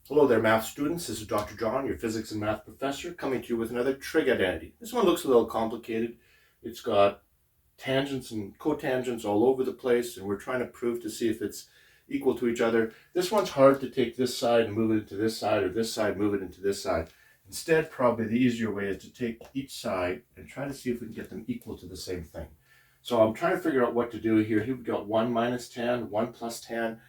Hello there, math students. This is Dr. John, your physics and math professor, coming to you with another trig identity. This one looks a little complicated. It's got tangents and cotangents all over the place, and we're trying to prove to see if it's equal to each other. This one's hard to take this side and move it into this side, or this side, move it into this side. Instead, probably the easier way is to take each side and try to see if we can get them equal to the same thing. So I'm trying to figure out what to do here. Here we've got 1 minus tan, 1 plus tan.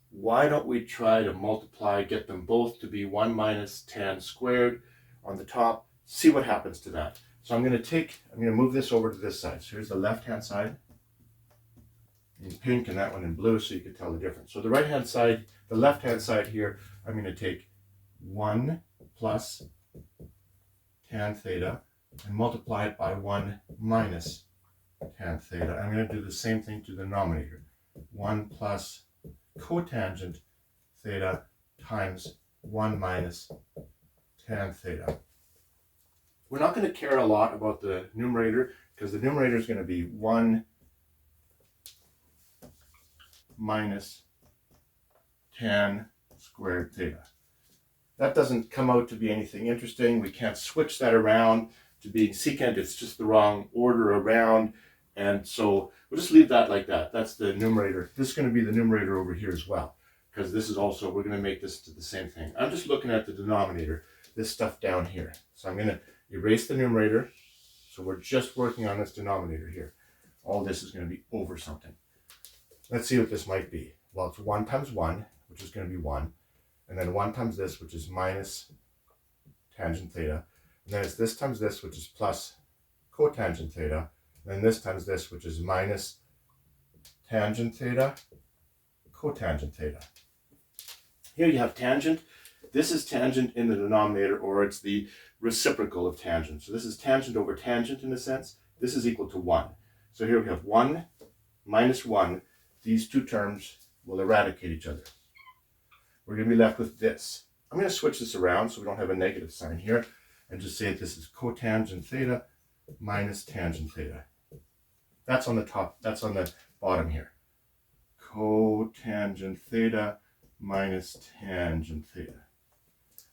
Why don't we try to multiply, get them both to be 1 minus tan squared on the top, see what happens to that. So I'm going to move this over to this side. So here's the left-hand side in pink and that one in blue so you can tell the difference. So the right-hand side, the left-hand side here, I'm going to take 1 plus tan theta and multiply it by 1 minus tan theta. I'm going to do the same thing to the denominator. 1 plus cotangent theta times 1 minus tan theta. We're not going to care a lot about the numerator because the numerator is going to be 1 minus tan squared theta. That doesn't come out to be anything interesting. We can't switch that around to being secant. It's just the wrong order around. And so we'll just leave that like that. That's the numerator. This is going to be the numerator over here as well, because this is also, we're going to make this to the same thing. I'm just looking at the denominator, this stuff down here. So I'm going to erase the numerator. So we're just working on this denominator here. All this is going to be over something. Let's see what this might be. Well, it's 1 times 1, which is going to be 1. And then 1 times this, which is minus tangent theta. And then it's this times this, which is plus cotangent theta. And this times this, which is minus tangent theta, cotangent theta. Here you have tangent. This is tangent in the denominator, or it's the reciprocal of tangent. So this is tangent over tangent in a sense. This is equal to 1. So here we have 1 minus 1. These two terms will eradicate each other. We're going to be left with this. I'm going to switch this around so we don't have a negative sign here and just say that this is cotangent theta minus tangent theta. That's on the top, that's on the bottom here. Cotangent theta minus tangent theta.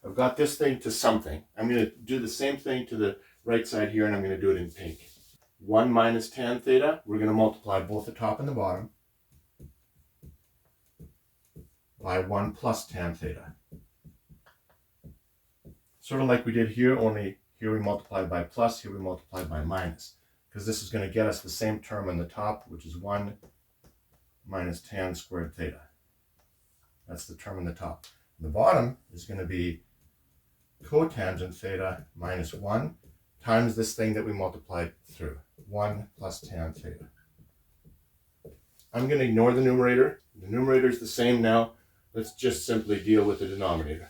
I've got this thing to something. I'm going to do the same thing to the right side here, and I'm going to do it in pink. 1 minus tan theta, we're going to multiply both the top and the bottom by 1 plus tan theta. Sort of like we did here, only here we multiply by plus, here we multiply by minus. Because this is going to get us the same term on the top, which is 1 minus tan squared theta. That's the term on the top. And the bottom is going to be cotangent theta minus 1 times this thing that we multiplied through, 1 plus tan theta. I'm going to ignore the numerator. The numerator is the same now. Let's just simply deal with the denominator.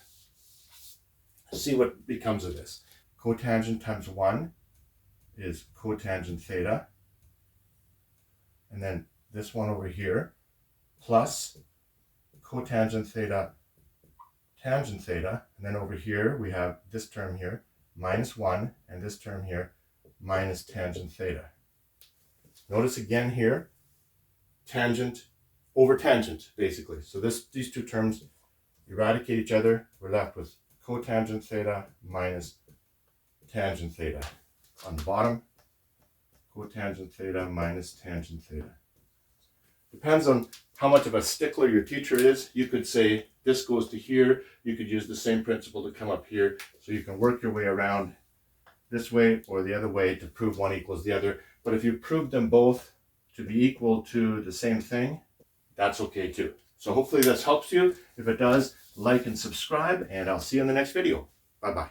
See what becomes of this. Cotangent times 1 is cotangent theta, and then this one over here plus cotangent theta tangent theta, and then over here we have this term here minus 1 and this term here minus tangent theta. Notice again here tangent over tangent basically. So these two terms eradicate each other. We're left with cotangent theta minus tangent theta. On the bottom, cotangent theta minus tangent theta. Depends on how much of a stickler your teacher is. You could say this goes to here. You could use the same principle to come up here. So you can work your way around this way or the other way to prove one equals the other. But if you prove them both to be equal to the same thing, that's okay too. So hopefully this helps you. If it does, like and subscribe, and I'll see you in the next video. Bye-bye.